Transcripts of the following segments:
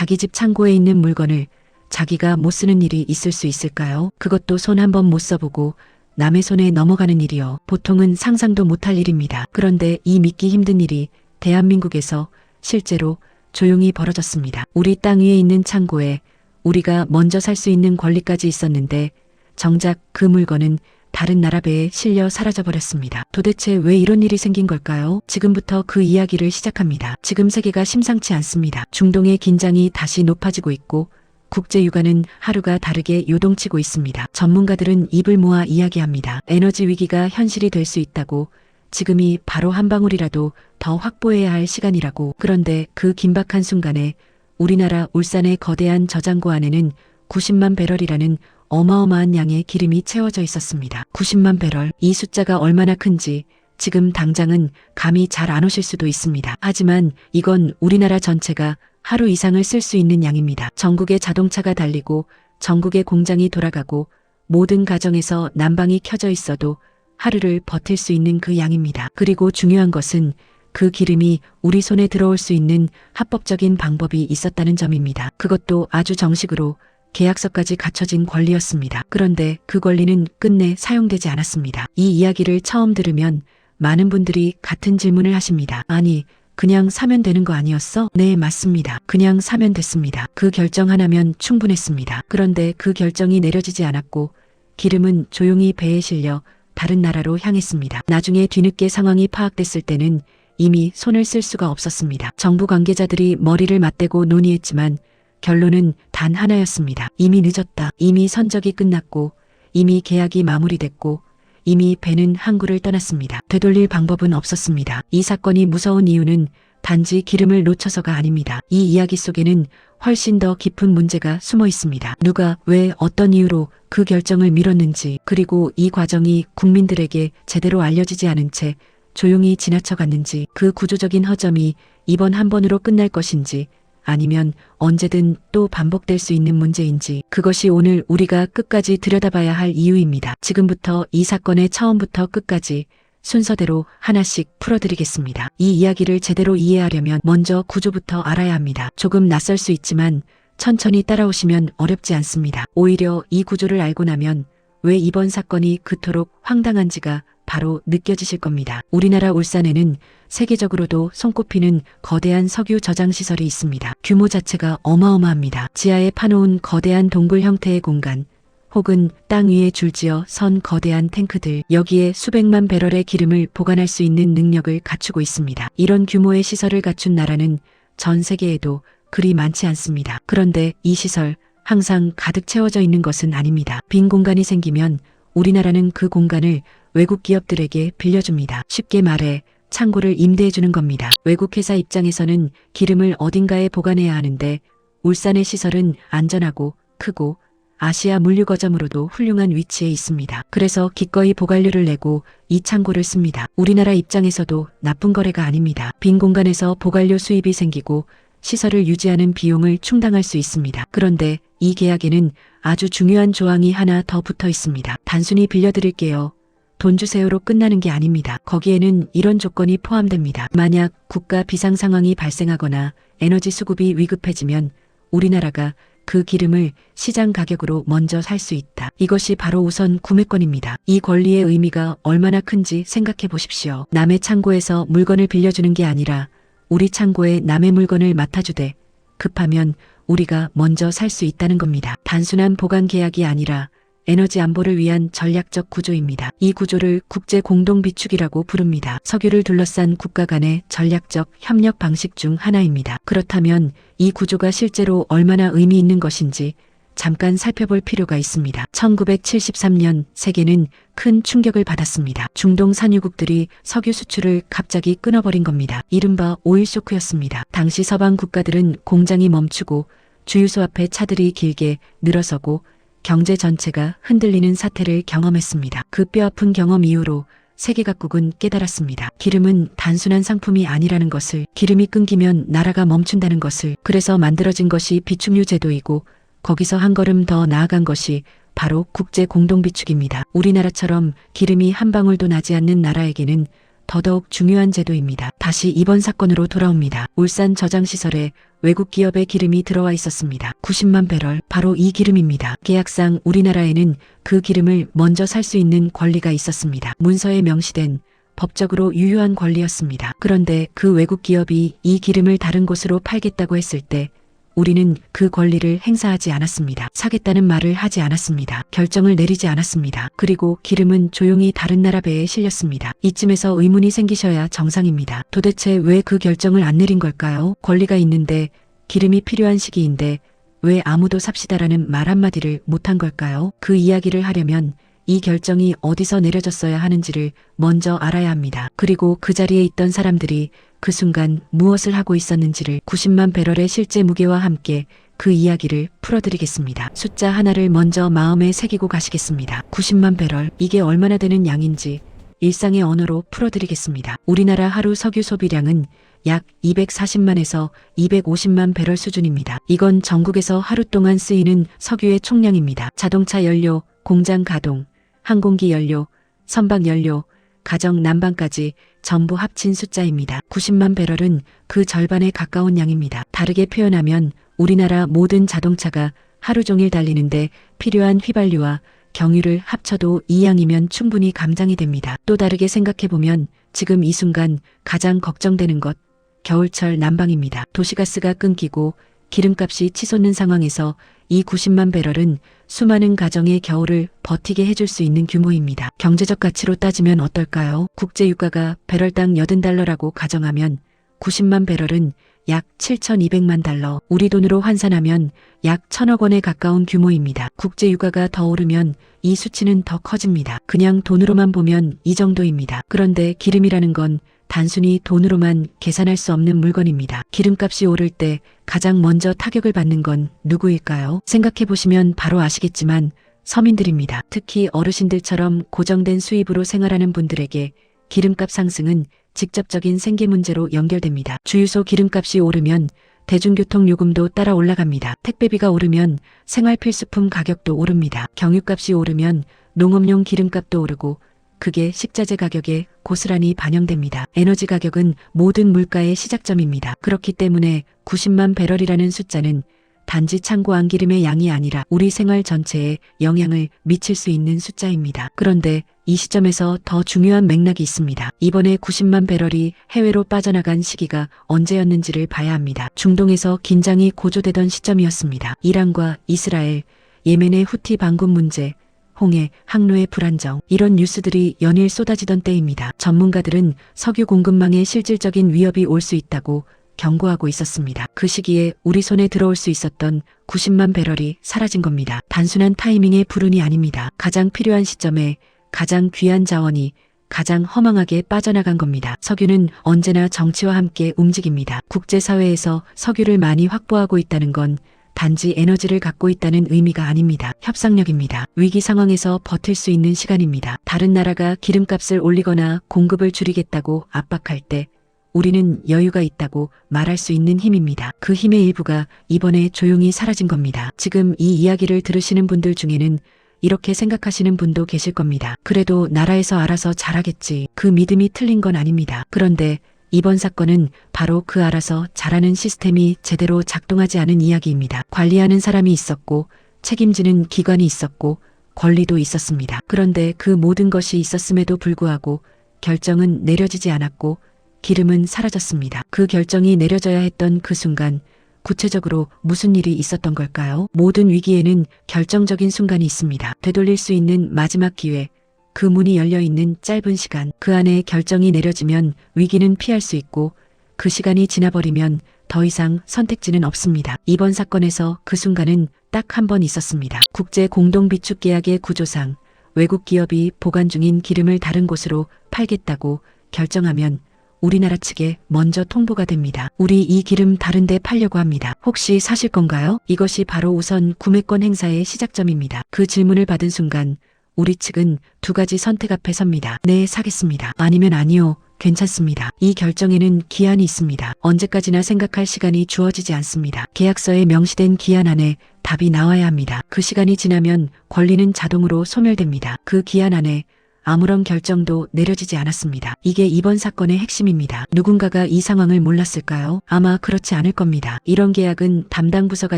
자기 집 창고에 있는 물건을 자기가 못 쓰는 일이 있을 수 있을까요? 그것도 손 한 번 못 써보고 남의 손에 넘어가는 일이요. 보통은 상상도 못할 일입니다. 그런데 이 믿기 힘든 일이 대한민국에서 실제로 조용히 벌어졌습니다. 우리 땅 위에 있는 창고에 우리가 먼저 살 수 있는 권리까지 있었는데 정작 그 물건은 다른 나라 배에 실려 사라져버렸습니다. 도대체 왜 이런 일이 생긴 걸까요? 지금부터 그 이야기를 시작합니다. 지금 세계가 심상치 않습니다. 중동의 긴장이 다시 높아지고 있고 국제유가는 하루가 다르게 요동치고 있습니다. 전문가들은 입을 모아 이야기합니다. 에너지 위기가 현실이 될 수 있다고, 지금이 바로 한 방울이라도 더 확보해야 할 시간이라고. 그런데 그 긴박한 순간에 우리나라 울산의 거대한 저장고 안에는 90만 배럴이라는 어마어마한 양의 기름이 채워져 있었습니다. 90만 배럴, 이 숫자가 얼마나 큰지 지금 당장은 감이 잘 안 오실 수도 있습니다. 하지만 이건 우리나라 전체가 하루 이상을 쓸 수 있는 양입니다. 전국에 자동차가 달리고 전국의 공장이 돌아가고 모든 가정에서 난방이 켜져 있어도 하루를 버틸 수 있는 그 양입니다. 그리고 중요한 것은 그 기름이 우리 손에 들어올 수 있는 합법적인 방법이 있었다는 점입니다. 그것도 아주 정식으로 계약서까지 갖춰진 권리였습니다. 그런데 그 권리는 끝내 사용되지 않았습니다. 이 이야기를 처음 들으면 많은 분들이 같은 질문을 하십니다. 아니, 그냥 사면 되는 거 아니었어? 네, 맞습니다. 그냥 사면 됐습니다. 그 결정 하나면 충분했습니다. 그런데 그 결정이 내려지지 않았고 기름은 조용히 배에 실려 다른 나라로 향했습니다. 나중에 뒤늦게 상황이 파악됐을 때는 이미 손을 쓸 수가 없었습니다. 정부 관계자들이 머리를 맞대고 논의했지만 결론은 단 하나였습니다. 이미 늦었다. 이미 선적이 끝났고 이미 계약이 마무리됐고 이미 배는 항구를 떠났습니다. 되돌릴 방법은 없었습니다. 이 사건이 무서운 이유는 단지 기름을 놓쳐서가 아닙니다. 이 이야기 속에는 훨씬 더 깊은 문제가 숨어 있습니다. 누가 왜 어떤 이유로 그 결정을 미뤘는지, 그리고 이 과정이 국민들에게 제대로 알려지지 않은 채 조용히 지나쳐갔는지, 그 구조적인 허점이 이번 한 번으로 끝날 것인지 아니면 언제든 또 반복될 수 있는 문제인지, 그것이 오늘 우리가 끝까지 들여다봐야 할 이유입니다. 지금부터 이 사건의 처음부터 끝까지 순서대로 하나씩 풀어드리겠습니다. 이 이야기를 제대로 이해하려면 먼저 구조부터 알아야 합니다. 조금 낯설 수 있지만 천천히 따라오시면 어렵지 않습니다. 오히려 이 구조를 알고 나면 왜 이번 사건이 그토록 황당한지가 바로 느껴지실 겁니다. 우리나라 울산에는 세계적으로도 손꼽히는 거대한 석유 저장 시설이 있습니다. 규모 자체가 어마어마합니다. 지하에 파놓은 거대한 동굴 형태의 공간, 혹은 땅 위에 줄지어 선 거대한 탱크들, 여기에 수백만 배럴의 기름을 보관할 수 있는 능력을 갖추고 있습니다. 이런 규모의 시설을 갖춘 나라는 전 세계에도 그리 많지 않습니다. 그런데 이 시설 항상 가득 채워져 있는 것은 아닙니다. 빈 공간이 생기면 우리나라는 그 공간을 외국 기업들에게 빌려줍니다. 쉽게 말해 창고를 임대해주는 겁니다. 외국 회사 입장에서는 기름을 어딘가에 보관해야 하는데 울산의 시설은 안전하고 크고 아시아 물류 거점으로도 훌륭한 위치에 있습니다. 그래서 기꺼이 보관료를 내고 이 창고를 씁니다. 우리나라 입장에서도 나쁜 거래가 아닙니다. 빈 공간에서 보관료 수입이 생기고 시설을 유지하는 비용을 충당할 수 있습니다. 그런데 이 계약에는 아주 중요한 조항이 하나 더 붙어 있습니다. 단순히 빌려드릴게요, 돈 주세요로 끝나는 게 아닙니다. 거기에는 이런 조건이 포함됩니다. 만약 국가 비상 상황이 발생하거나 에너지 수급이 위급해지면 우리나라가 그 기름을 시장 가격으로 먼저 살 수 있다. 이것이 바로 우선 구매권입니다. 이 권리의 의미가 얼마나 큰지 생각해 보십시오. 남의 창고에서 물건을 빌려주는 게 아니라 우리 창고에 남의 물건을 맡아주되 급하면 우리가 먼저 살 수 있다는 겁니다. 단순한 보관 계약이 아니라 에너지 안보를 위한 전략적 구조입니다. 이 구조를 국제 공동 비축이라고 부릅니다. 석유를 둘러싼 국가 간의 전략적 협력 방식 중 하나입니다. 그렇다면 이 구조가 실제로 얼마나 의미 있는 것인지 잠깐 살펴볼 필요가 있습니다. 1973년 세계는 큰 충격을 받았습니다. 중동 산유국들이 석유 수출을 갑자기 끊어버린 겁니다. 이른바 오일 쇼크였습니다. 당시 서방 국가들은 공장이 멈추고 주유소 앞에 차들이 길게 늘어서고 경제 전체가 흔들리는 사태를 경험했습니다. 그 뼈아픈 경험 이후로 세계 각국은 깨달았습니다. 기름은 단순한 상품이 아니라는 것을, 기름이 끊기면 나라가 멈춘다는 것을. 그래서 만들어진 것이 비축유 제도이고 거기서 한 걸음 더 나아간 것이 바로 국제 공동비축입니다. 우리나라처럼 기름이 한 방울도 나지 않는 나라에게는 더더욱 중요한 제도입니다. 다시 이번 사건으로 돌아옵니다. 울산 저장시설에 외국 기업의 기름이 들어와 있었습니다. 90만 배럴, 바로 이 기름입니다. 계약상 우리나라에는 그 기름을 먼저 살 수 있는 권리가 있었습니다. 문서에 명시된 법적으로 유효한 권리였습니다. 그런데 그 외국 기업이 이 기름을 다른 곳으로 팔겠다고 했을 때 우리는 그 권리를 행사하지 않았습니다. 사겠다는 말을 하지 않았습니다. 결정을 내리지 않았습니다. 그리고 기름은 조용히 다른 나라 배에 실렸습니다. 이쯤에서 의문이 생기셔야 정상입니다. 도대체 왜 그 결정을 안 내린 걸까요? 권리가 있는데 기름이 필요한 시기인데 왜 아무도 삽시다라는 말 한마디를 못한 걸까요? 그 이야기를 하려면 이 결정이 어디서 내려졌어야 하는지를 먼저 알아야 합니다. 그리고 그 자리에 있던 사람들이 그 순간 무엇을 하고 있었는지를 90만 배럴의 실제 무게와 함께 그 이야기를 풀어드리겠습니다. 숫자 하나를 먼저 마음에 새기고 가시겠습니다. 90만 배럴, 이게 얼마나 되는 양인지 일상의 언어로 풀어드리겠습니다. 우리나라 하루 석유 소비량은 약 240만에서 250만 배럴 수준입니다. 이건 전국에서 하루 동안 쓰이는 석유의 총량입니다. 자동차 연료, 공장 가동, 항공기 연료, 선박 연료, 가정 난방까지 전부 합친 숫자입니다. 90만 배럴은 그 절반에 가까운 양입니다. 다르게 표현하면 우리나라 모든 자동차가 하루 종일 달리는데 필요한 휘발유와 경유를 합쳐도 이 양이면 충분히 감당이 됩니다. 또 다르게 생각해보면 지금 이 순간 가장 걱정되는 것, 겨울철 난방입니다. 도시가스가 끊기고 기름값이 치솟는 상황에서 이 90만 배럴은 수많은 가정의 겨울을 버티게 해줄 수 있는 규모입니다. 경제적 가치로 따지면 어떨까요? 국제유가가 배럴당 80달러라고 가정하면 90만 배럴은 약 7,200만 달러, 우리 돈으로 환산하면 약 1,000억 원에 가까운 규모입니다. 국제유가가 더 오르면 이 수치는 더 커집니다. 그냥 돈으로만 보면 이 정도입니다. 그런데 기름이라는 건 단순히 돈으로만 계산할 수 없는 물건입니다. 기름값이 오를 때 가장 먼저 타격을 받는 건 누구일까요? 생각해보시면 바로 아시겠지만 서민들입니다. 특히 어르신들처럼 고정된 수입으로 생활하는 분들에게 기름값 상승은 직접적인 생계 문제로 연결됩니다. 주유소 기름값이 오르면 대중교통 요금도 따라 올라갑니다. 택배비가 오르면 생활 필수품 가격도 오릅니다. 경유값이 오르면 농업용 기름값도 오르고 그게 식자재 가격에 고스란히 반영됩니다. 에너지 가격은 모든 물가의 시작점입니다. 그렇기 때문에 90만 배럴이라는 숫자는 단지 참고한 기름의 양이 아니라 우리 생활 전체에 영향을 미칠 수 있는 숫자입니다. 그런데 이 시점에서 더 중요한 맥락이 있습니다. 이번에 90만 배럴이 해외로 빠져나간 시기가 언제였는지를 봐야 합니다. 중동에서 긴장이 고조되던 시점이었습니다. 이란과 이스라엘, 예멘의 후티 반군 문제, 홍해, 항로의 불안정, 이런 뉴스들이 연일 쏟아지던 때입니다. 전문가들은 석유 공급망에 실질적인 위협이 올 수 있다고 경고하고 있었습니다. 그 시기에 우리 손에 들어올 수 있었던 90만 배럴이 사라진 겁니다. 단순한 타이밍의 불운이 아닙니다. 가장 필요한 시점에 가장 귀한 자원이 가장 허망하게 빠져나간 겁니다. 석유는 언제나 정치와 함께 움직입니다. 국제사회에서 석유를 많이 확보하고 있다는 건 단지 에너지를 갖고 있다는 의미가 아닙니다. 협상력입니다. 위기 상황에서 버틸 수 있는 시간입니다. 다른 나라가 기름값을 올리거나 공급을 줄이겠다고 압박할 때 우리는 여유가 있다고 말할 수 있는 힘입니다. 그 힘의 일부가 이번에 조용히 사라진 겁니다. 지금 이 이야기를 들으시는 분들 중에는 이렇게 생각하시는 분도 계실 겁니다. 그래도 나라에서 알아서 잘하겠지. 그 믿음이 틀린 건 아닙니다. 그런데 이번 사건은 바로 그 알아서 잘하는 시스템이 제대로 작동하지 않은 이야기입니다. 관리하는 사람이 있었고 책임지는 기관이 있었고 권리도 있었습니다. 그런데 그 모든 것이 있었음에도 불구하고 결정은 내려지지 않았고 기름은 사라졌습니다. 그 결정이 내려져야 했던 그 순간 구체적으로 무슨 일이 있었던 걸까요? 모든 위기에는 결정적인 순간이 있습니다. 되돌릴 수 있는 마지막 기회, 그 문이 열려있는 짧은 시간, 그 안에 결정이 내려지면 위기는 피할 수 있고 그 시간이 지나버리면 더 이상 선택지는 없습니다. 이번 사건에서 그 순간은 딱 한 번 있었습니다. 국제 공동 비축 계약의 구조상 외국 기업이 보관 중인 기름을 다른 곳으로 팔겠다고 결정하면 우리나라 측에 먼저 통보가 됩니다. 우리 이 기름 다른 데 팔려고 합니다. 혹시 사실 건가요? 이것이 바로 우선 구매권 행사의 시작점입니다. 그 질문을 받은 순간 우리 측은 두 가지 선택 앞에 섭니다. 네, 사겠습니다. 아니면 아니요, 괜찮습니다. 이 결정에는 기한이 있습니다. 언제까지나 생각할 시간이 주어지지 않습니다. 계약서에 명시된 기한 안에 답이 나와야 합니다. 그 시간이 지나면 권리는 자동으로 소멸됩니다. 그 기한 안에 아무런 결정도 내려지지 않았습니다. 이게 이번 사건의 핵심입니다. 누군가가 이 상황을 몰랐을까요? 아마 그렇지 않을 겁니다. 이런 계약은 담당 부서가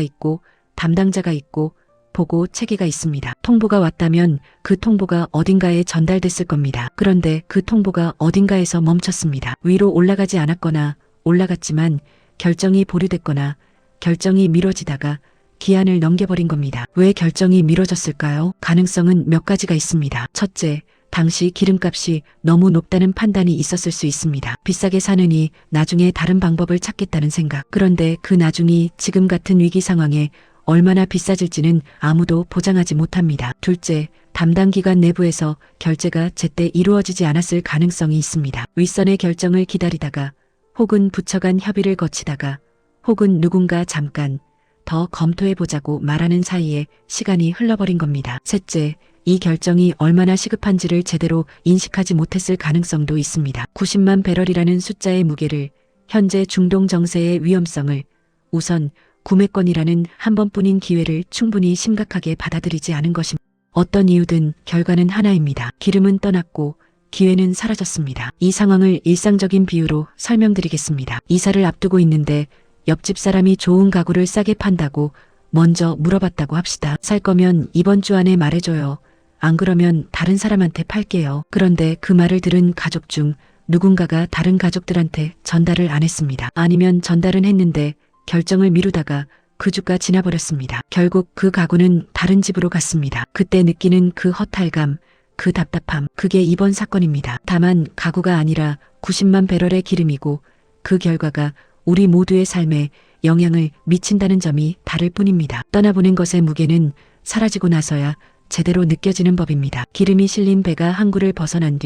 있고 담당자가 있고 보고 체계가 있습니다. 통보가 왔다면 그 통보가 어딘가에 전달됐을 겁니다. 그런데 그 통보가 어딘가에서 멈췄습니다. 위로 올라가지 않았거나 올라갔지만 결정이 보류됐거나 결정이 미뤄지다가 기한을 넘겨버린 겁니다. 왜 결정이 미뤄졌을까요? 가능성은 몇 가지가 있습니다. 첫째, 당시 기름값이 너무 높다는 판단이 있었을 수 있습니다. 비싸게 사느니 나중에 다른 방법을 찾겠다는 생각. 그런데 그 나중이 지금 같은 위기 상황에 얼마나 비싸질지는 아무도 보장하지 못합니다. 둘째, 담당 기관 내부에서 결제가 제때 이루어지지 않았을 가능성이 있습니다. 윗선의 결정을 기다리다가 혹은 부처 간 협의를 거치다가 혹은 누군가 잠깐 더 검토해보자고 말하는 사이에 시간이 흘러버린 겁니다. 셋째, 이 결정이 얼마나 시급한지를 제대로 인식하지 못했을 가능성도 있습니다. 90만 배럴이라는 숫자의 무게를, 현재 중동 정세의 위험성을, 우선 구매권이라는 한 번뿐인 기회를 충분히 심각하게 받아들이지 않은 것입니다. 어떤 이유든 결과는 하나입니다. 기름은 떠났고 기회는 사라졌습니다. 이 상황을 일상적인 비유로 설명드리겠습니다. 이사를 앞두고 있는데 옆집 사람이 좋은 가구를 싸게 판다고 먼저 물어봤다고 합시다. 살 거면 이번 주 안에 말해줘요. 안 그러면 다른 사람한테 팔게요. 그런데 그 말을 들은 가족 중 누군가가 다른 가족들한테 전달을 안 했습니다. 아니면 전달은 했는데 결정을 미루다가 그 주가 지나버렸습니다. 결국 그 가구는 다른 집으로 갔습니다. 그때 느끼는 그 허탈감, 그 답답함, 그게 이번 사건입니다. 다만 가구가 아니라 90만 배럴의 기름이고 그 결과가 우리 모두의 삶에 영향을 미친다는 점이 다를 뿐입니다. 떠나보낸 것의 무게는 사라지고 나서야 제대로 느껴지는 법입니다. 기름이 실린 배가 항구를 벗어난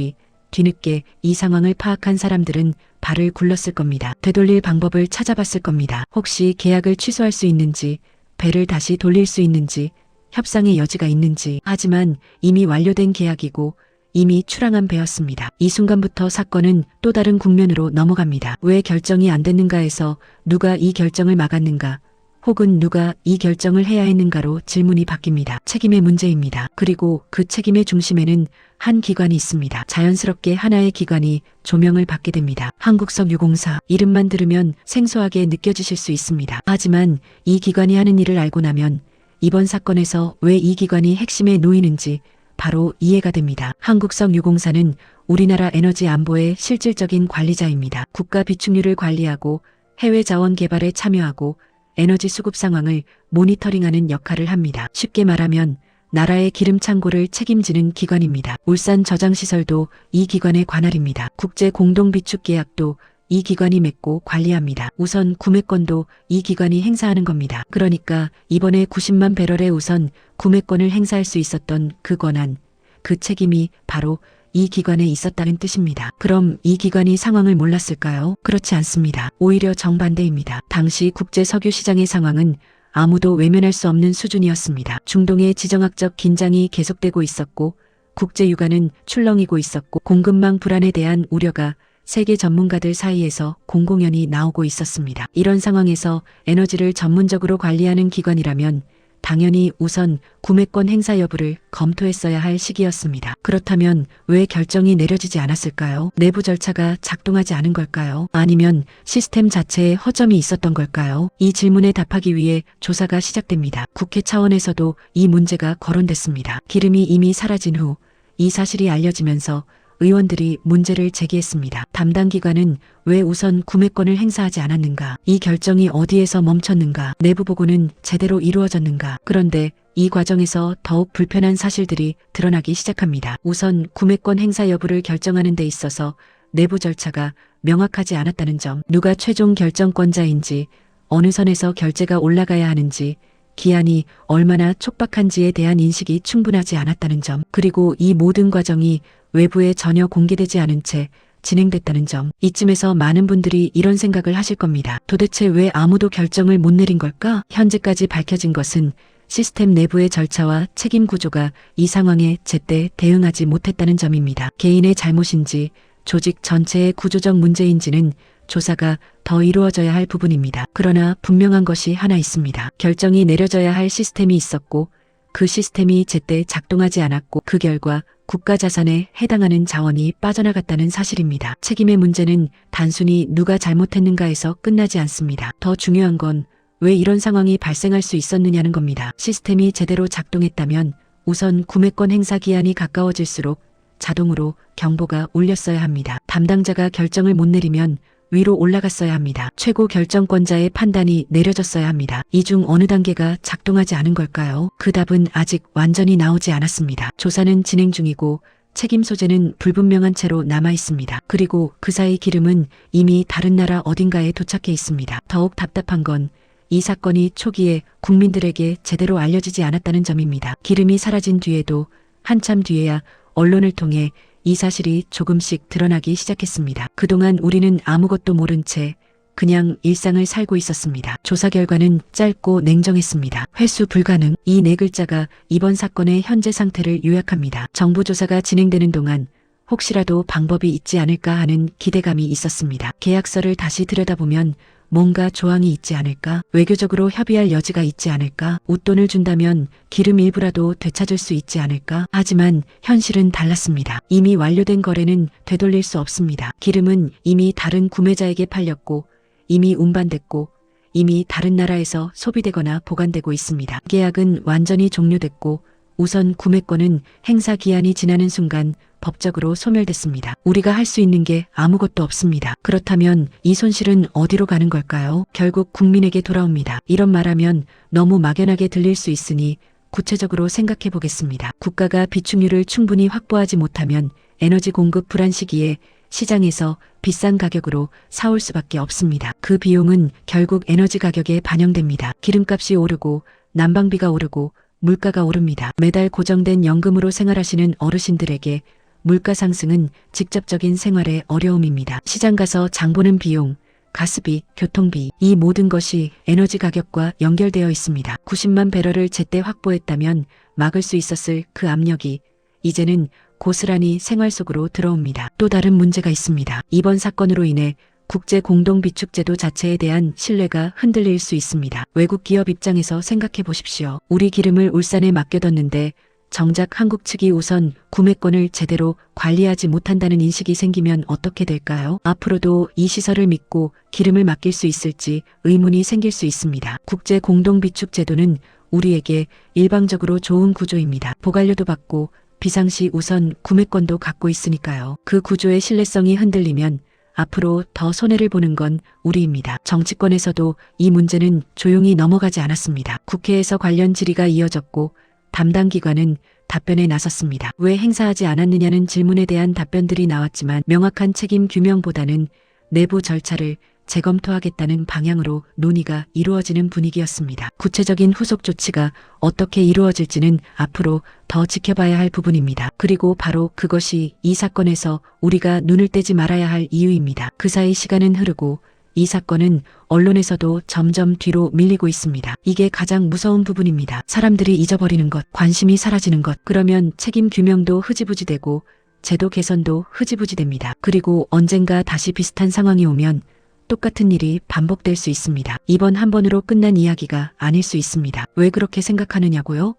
뒤늦게 이 상황을 파악한 사람들은 발을 굴렀을 겁니다. 되돌릴 방법을 찾아봤을 겁니다. 혹시 계약을 취소할 수 있는지, 배를 다시 돌릴 수 있는지, 협상의 여지가 있는지. 하지만 이미 완료된 계약이고 이미 출항한 배였습니다. 이 순간부터 사건은 또 다른 국면으로 넘어갑니다. 왜 결정이 안 됐는가에서 누가 이 결정을 막았는가, 혹은 누가 이 결정을 해야 했는가로 질문이 바뀝니다. 책임의 문제입니다. 그리고 그 책임의 중심에는 한 기관이 있습니다. 자연스럽게 하나의 기관이 조명을 받게 됩니다. 한국석유공사. 이름만 들으면 생소하게 느껴지실 수 있습니다. 하지만 이 기관이 하는 일을 알고 나면 이번 사건에서 왜 이 기관이 핵심에 놓이는지 바로 이해가 됩니다. 한국석유공사는 우리나라 에너지 안보의 실질적인 관리자입니다. 국가 비축률을 관리하고 해외 자원 개발에 참여하고 에너지 수급 상황을 모니터링하는 역할을 합니다. 쉽게 말하면 나라의 기름 창고를 책임지는 기관입니다. 울산 저장시설도 이 기관의 관할입니다. 국제 공동비축 계약도 이 기관이 맺고 관리합니다. 우선 구매권도 이 기관이 행사하는 겁니다. 그러니까 이번에 90만 배럴의 우선 구매권을 행사할 수 있었던 그 권한, 그 책임이 바로 이 기관에 있었다는 뜻입니다. 그럼 이 기관이 상황을 몰랐을까요? 그렇지 않습니다. 오히려 정반대입니다. 당시 국제 석유 시장의 상황은 아무도 외면할 수 없는 수준이었습니다. 중동의 지정학적 긴장이 계속되고 있었고 국제 유가는 출렁이고 있었고 공급망 불안에 대한 우려가 세계 전문가들 사이에서 공공연히 나오고 있었습니다. 이런 상황에서 에너지를 전문적으로 관리하는 기관이라면 당연히 우선 구매권 행사 여부를 검토했어야 할 시기였습니다. 그렇다면 왜 결정이 내려지지 않았을까요? 내부 절차가 작동하지 않은 걸까요? 아니면 시스템 자체에 허점이 있었던 걸까요? 이 질문에 답하기 위해 조사가 시작됩니다. 국회 차원에서도 이 문제가 거론됐습니다. 기름이 이미 사라진 후 이 사실이 알려지면서 의원들이 문제를 제기했습니다. 담당 기관은 왜 우선 구매권을 행사하지 않았는가? 이 결정이 어디에서 멈췄는가? 내부 보고는 제대로 이루어졌는가? 그런데 이 과정에서 더욱 불편한 사실들이 드러나기 시작합니다. 우선 구매권 행사 여부를 결정하는 데 있어서 내부 절차가 명확하지 않았다는 점, 누가 최종 결정권자인지, 어느 선에서 결제가 올라가야 하는지, 기한이 얼마나 촉박한지에 대한 인식이 충분하지 않았다는 점, 그리고 이 모든 과정이 외부에 전혀 공개되지 않은 채 진행됐다는 점. 이쯤에서 많은 분들이 이런 생각을 하실 겁니다. 도대체 왜 아무도 결정을 못 내린 걸까? 현재까지 밝혀진 것은 시스템 내부의 절차와 책임 구조가 이 상황에 제때 대응하지 못했다는 점입니다. 개인의 잘못인지 조직 전체의 구조적 문제인지는 조사가 더 이루어져야 할 부분입니다. 그러나 분명한 것이 하나 있습니다. 결정이 내려져야 할 시스템이 있었고 그 시스템이 제때 작동하지 않았고 그 결과 국가 자산에 해당하는 자원이 빠져나갔다는 사실입니다. 책임의 문제는 단순히 누가 잘못했는가에서 끝나지 않습니다. 더 중요한 건 왜 이런 상황이 발생할 수 있었느냐는 겁니다. 시스템이 제대로 작동했다면 우선 구매권 행사 기한이 가까워질수록 자동으로 경보가 울렸어야 합니다. 담당자가 결정을 못 내리면 위로 올라갔어야 합니다. 최고 결정권자의 판단이 내려졌어야 합니다. 이 중 어느 단계가 작동하지 않은 걸까요? 그 답은 아직 완전히 나오지 않았습니다. 조사는 진행 중이고 책임 소재는 불분명한 채로 남아 있습니다. 그리고 그 사이 기름은 이미 다른 나라 어딘가에 도착해 있습니다. 더욱 답답한 건 이 사건이 초기에 국민들에게 제대로 알려지지 않았다는 점입니다. 기름이 사라진 뒤에도 한참 뒤에야 언론을 통해 이 사실이 조금씩 드러나기 시작했습니다. 그동안 우리는 아무것도 모른 채 그냥 일상을 살고 있었습니다. 조사 결과는 짧고 냉정했습니다. 회수 불가능. 이 네 글자가 이번 사건의 현재 상태를 요약합니다. 정부 조사가 진행되는 동안 혹시라도 방법이 있지 않을까 하는 기대감이 있었습니다. 계약서를 다시 들여다보면 뭔가 조항이 있지 않을까? 외교적으로 협의할 여지가 있지 않을까? 웃돈을 준다면 기름 일부라도 되찾을 수 있지 않을까? 하지만 현실은 달랐습니다. 이미 완료된 거래는 되돌릴 수 없습니다. 기름은 이미 다른 구매자에게 팔렸고 이미 운반됐고 이미 다른 나라에서 소비되거나 보관되고 있습니다. 계약은 완전히 종료됐고 우선 구매권은 행사 기한이 지나는 순간 법적으로 소멸됐습니다. 우리가 할 수 있는 게 아무것도 없습니다. 그렇다면 이 손실은 어디로 가는 걸까요? 결국 국민에게 돌아옵니다. 이런 말하면 너무 막연하게 들릴 수 있으니 구체적으로 생각해 보겠습니다. 국가가 비축률을 충분히 확보하지 못하면 에너지 공급 불안 시기에 시장에서 비싼 가격으로 사올 수밖에 없습니다. 그 비용은 결국 에너지 가격에 반영됩니다. 기름값이 오르고 난방비가 오르고 물가가 오릅니다. 매달 고정된 연금으로 생활하시는 어르신들에게 물가 상승은 직접적인 생활의 어려움입니다. 시장 가서 장 보는 비용, 가스비, 교통비, 이 모든 것이 에너지 가격과 연결되어 있습니다. 90만 배럴을 제때 확보했다면 막을 수 있었을 그 압력이 이제는 고스란히 생활 속으로 들어옵니다. 또 다른 문제가 있습니다. 이번 사건으로 인해 국제 공동 비축제도 자체에 대한 신뢰가 흔들릴 수 있습니다. 외국 기업 입장에서 생각해 보십시오. 우리 기름을 울산에 맡겨뒀는데 정작 한국 측이 우선 구매권을 제대로 관리하지 못한다는 인식이 생기면 어떻게 될까요? 앞으로도 이 시설을 믿고 기름을 맡길 수 있을지 의문이 생길 수 있습니다. 국제 공동 비축 제도는 우리에게 일방적으로 좋은 구조입니다. 보관료도 받고 비상시 우선 구매권도 갖고 있으니까요. 그 구조의 신뢰성이 흔들리면 앞으로 더 손해를 보는 건 우리입니다. 정치권에서도 이 문제는 조용히 넘어가지 않았습니다. 국회에서 관련 질의가 이어졌고 담당 기관은 답변에 나섰습니다. 왜 행사하지 않았느냐는 질문에 대한 답변들이 나왔지만 명확한 책임 규명보다는 내부 절차를 재검토하겠다는 방향으로 논의가 이루어지는 분위기였습니다. 구체적인 후속 조치가 어떻게 이루어질지는 앞으로 더 지켜봐야 할 부분입니다. 그리고 바로 그것이 이 사건에서 우리가 눈을 떼지 말아야 할 이유입니다. 그 사이 시간은 흐르고 이 사건은 언론에서도 점점 뒤로 밀리고 있습니다. 이게 가장 무서운 부분입니다. 사람들이 잊어버리는 것, 관심이 사라지는 것, 그러면 책임 규명도 흐지부지되고 제도 개선도 흐지부지됩니다. 그리고 언젠가 다시 비슷한 상황이 오면 똑같은 일이 반복될 수 있습니다. 이번 한 번으로 끝난 이야기가 아닐 수 있습니다. 왜 그렇게 생각하느냐고요?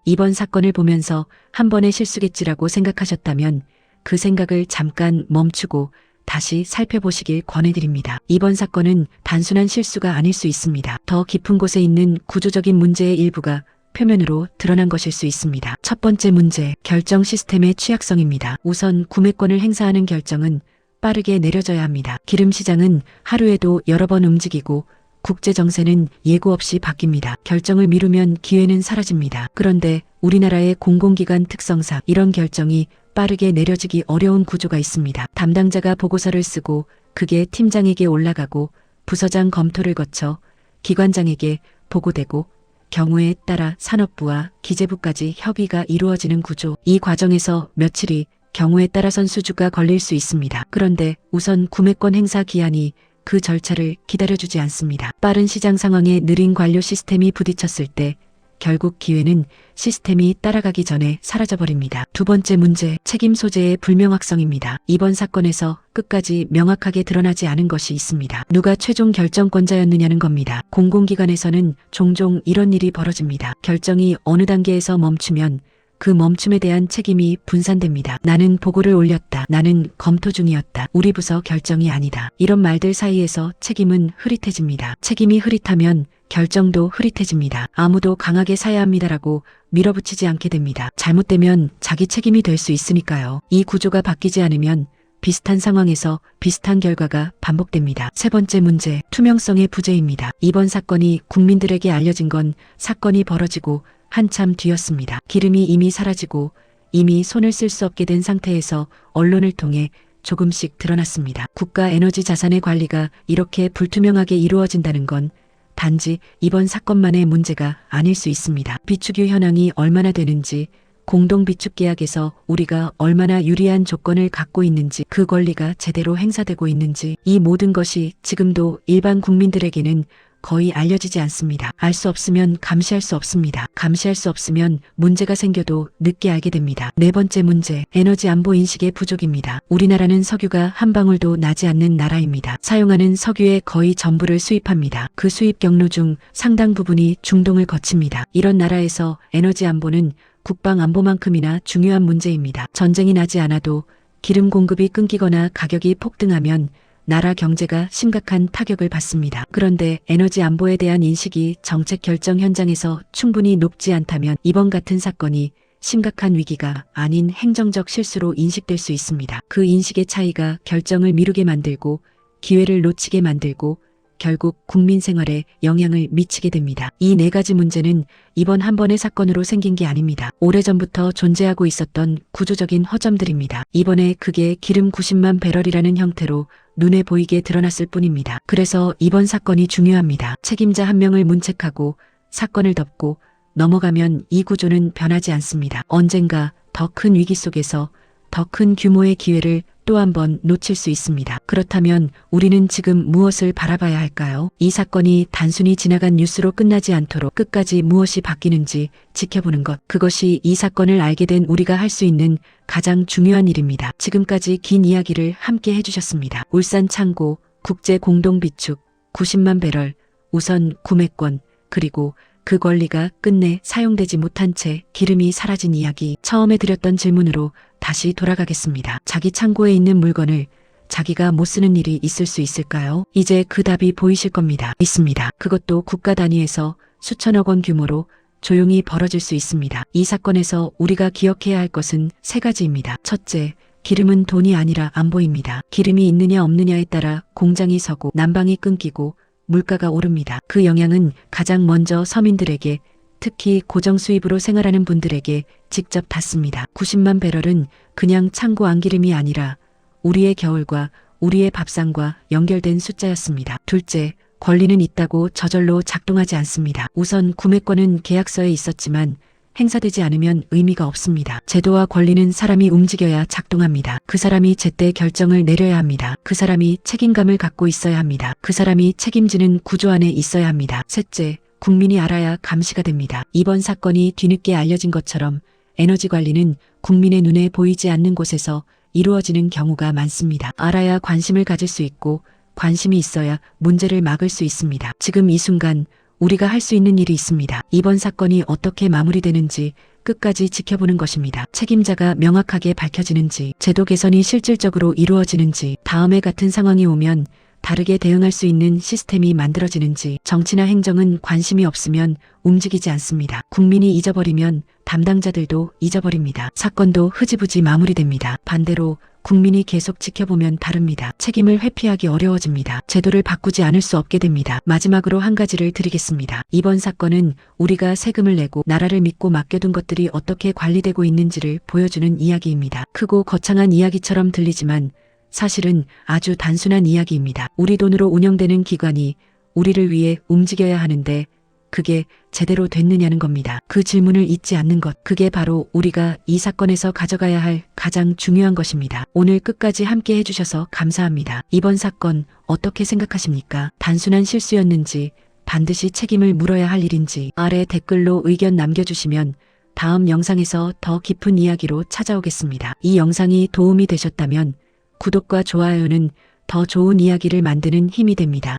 이번 사건을 보면서 한 번의 실수겠지라고 생각하셨다면 그 생각을 잠깐 멈추고 다시 살펴보시길 권해드립니다. 이번 사건은 단순한 실수가 아닐 수 있습니다. 더 깊은 곳에 있는 구조적인 문제의 일부가 표면으로 드러난 것일 수 있습니다. 첫 번째 문제, 결정 시스템의 취약성입니다. 우선 구매권을 행사하는 결정은 빠르게 내려져야 합니다. 기름 시장은 하루에도 여러 번 움직이고 국제 정세는 예고 없이 바뀝니다. 결정을 미루면 기회는 사라집니다. 그런데 우리나라의 공공기관 특성상 이런 결정이 빠르게 내려지기 어려운 구조가 있습니다. 담당자가 보고서를 쓰고 그게 팀장에게 올라가고 부서장 검토를 거쳐 기관장에게 보고되고 경우에 따라 산업부와 기재부까지 협의가 이루어지는 구조. 이 과정에서 며칠이 경우에 따라선 수주가 걸릴 수 있습니다. 그런데 우선 구매권 행사 기한이 그 절차를 기다려주지 않습니다. 빠른 시장 상황에 느린 관료 시스템이 부딪혔을 때 결국 기회는 시스템이 따라가기 전에 사라져버립니다. 두 번째 문제, 책임 소재의 불명확성입니다. 이번 사건에서 끝까지 명확하게 드러나지 않은 것이 있습니다. 누가 최종 결정권자였느냐는 겁니다. 공공기관에서는 종종 이런 일이 벌어집니다. 결정이 어느 단계에서 멈추면 그 멈춤에 대한 책임이 분산됩니다. 나는 보고를 올렸다. 나는 검토 중이었다. 우리 부서 결정이 아니다. 이런 말들 사이에서 책임은 흐릿해집니다. 책임이 흐릿하면 결정도 흐릿해집니다. 아무도 강하게 사야 합니다라고 밀어붙이지 않게 됩니다. 잘못되면 자기 책임이 될 수 있으니까요. 이 구조가 바뀌지 않으면 비슷한 상황에서 비슷한 결과가 반복됩니다. 세 번째 문제, 투명성의 부재입니다. 이번 사건이 국민들에게 알려진 건 사건이 벌어지고 한참 뒤였습니다. 기름이 이미 사라지고 이미 손을 쓸 수 없게 된 상태에서 언론을 통해 조금씩 드러났습니다. 국가 에너지 자산의 관리가 이렇게 불투명하게 이루어진다는 건 단지 이번 사건만의 문제가 아닐 수 있습니다. 비축유 현황이 얼마나 되는지, 공동 비축 계약에서 우리가 얼마나 유리한 조건을 갖고 있는지, 그 권리가 제대로 행사되고 있는지, 이 모든 것이 지금도 일반 국민들에게는 거의 알려지지 않습니다. 알 수 없으면 감시할 수 없습니다. 감시할 수 없으면 문제가 생겨도 늦게 알게 됩니다. 네 번째 문제, 에너지 안보 인식의 부족입니다. 우리나라는 석유가 한 방울도 나지 않는 나라입니다. 사용하는 석유의 거의 전부를 수입합니다. 그 수입 경로 중 상당 부분이 중동을 거칩니다. 이런 나라에서 에너지 안보는 국방 안보만큼이나 중요한 문제입니다. 전쟁이 나지 않아도 기름 공급이 끊기거나 가격이 폭등하면 나라 경제가 심각한 타격을 받습니다. 그런데 에너지 안보에 대한 인식이 정책 결정 현장에서 충분히 높지 않다면 이번 같은 사건이 심각한 위기가 아닌 행정적 실수로 인식될 수 있습니다. 그 인식의 차이가 결정을 미루게 만들고 기회를 놓치게 만들고 결국 국민 생활에 영향을 미치게 됩니다. 이 네 가지 문제는 이번 한 번의 사건으로 생긴 게 아닙니다. 오래전부터 존재하고 있었던 구조적인 허점들입니다. 이번에 그게 기름 90만 배럴이라는 형태로 눈에 보이게 드러났을 뿐입니다. 그래서 이번 사건이 중요합니다. 책임자 한 명을 문책하고 사건을 덮고 넘어가면 이 구조는 변하지 않습니다. 언젠가 더 큰 위기 속에서 더 큰 규모의 기회를 또 한 번 놓칠 수 있습니다. 그렇다면 우리는 지금 무엇을 바라봐야 할까요? 이 사건이 단순히 지나간 뉴스로 끝나지 않도록 끝까지 무엇이 바뀌는지 지켜보는 것. 그것이 이 사건을 알게 된 우리가 할 수 있는 가장 중요한 일입니다. 지금까지 긴 이야기를 함께 해주셨습니다. 울산 창고, 국제 공동 비축, 90만 배럴, 우선 구매권, 그리고 그 권리가 끝내 사용되지 못한 채 기름이 사라진 이야기. 처음에 드렸던 질문으로 다시 돌아가겠습니다. 자기 창고에 있는 물건을 자기가 못 쓰는 일이 있을 수 있을까요? 이제 그 답이 보이실 겁니다. 있습니다. 그것도 국가 단위에서 수천억 원 규모로 조용히 벌어질 수 있습니다. 이 사건에서 우리가 기억해야 할 것은 세 가지입니다. 첫째, 기름은 돈이 아니라 안보입니다. 기름이 있느냐 없느냐에 따라 공장이 서고 난방이 끊기고 물가가 오릅니다. 그 영향은 가장 먼저 서민들에게, 특히 고정 수입으로 생활하는 분들에게 직접 닿습니다. 90만 배럴은 그냥 창고 안기름이 아니라 우리의 겨울과 우리의 밥상과 연결된 숫자였습니다. 둘째, 권리는 있다고 저절로 작동하지 않습니다. 우선 구매권은 계약서에 있었지만 행사되지 않으면 의미가 없습니다. 제도와 권리는 사람이 움직여야 작동합니다. 그 사람이 제때 결정을 내려야 합니다. 그 사람이 책임감을 갖고 있어야 합니다. 그 사람이 책임지는 구조 안에 있어야 합니다. 셋째, 국민이 알아야 감시가 됩니다. 이번 사건이 뒤늦게 알려진 것처럼 에너지 관리는 국민의 눈에 보이지 않는 곳에서 이루어지는 경우가 많습니다. 알아야 관심을 가질 수 있고 관심이 있어야 문제를 막을 수 있습니다. 지금 이 순간 우리가 할 수 있는 일이 있습니다. 이번 사건이 어떻게 마무리되는지 끝까지 지켜보는 것입니다. 책임자가 명확하게 밝혀지는지, 제도 개선이 실질적으로 이루어지는지, 다음에 같은 상황이 오면 다르게 대응할 수 있는 시스템이 만들어지는지. 정치나 행정은 관심이 없으면 움직이지 않습니다. 국민이 잊어버리면 담당자들도 잊어버립니다. 사건도 흐지부지 마무리됩니다. 반대로 국민이 계속 지켜보면 다릅니다. 책임을 회피하기 어려워집니다. 제도를 바꾸지 않을 수 없게 됩니다. 마지막으로 한 가지를 드리겠습니다. 이번 사건은 우리가 세금을 내고 나라를 믿고 맡겨둔 것들이 어떻게 관리되고 있는지를 보여주는 이야기입니다. 크고 거창한 이야기처럼 들리지만 사실은 아주 단순한 이야기입니다. 우리 돈으로 운영되는 기관이 우리를 위해 움직여야 하는데 그게 제대로 됐느냐는 겁니다. 그 질문을 잊지 않는 것, 그게 바로 우리가 이 사건에서 가져가야 할 가장 중요한 것입니다. 오늘 끝까지 함께 해주셔서 감사합니다. 이번 사건 어떻게 생각하십니까? 단순한 실수였는지, 반드시 책임을 물어야 할 일인지 아래 댓글로 의견 남겨주시면 다음 영상에서 더 깊은 이야기로 찾아오겠습니다. 이 영상이 도움이 되셨다면 구독과 좋아요는 더 좋은 이야기를 만드는 힘이 됩니다.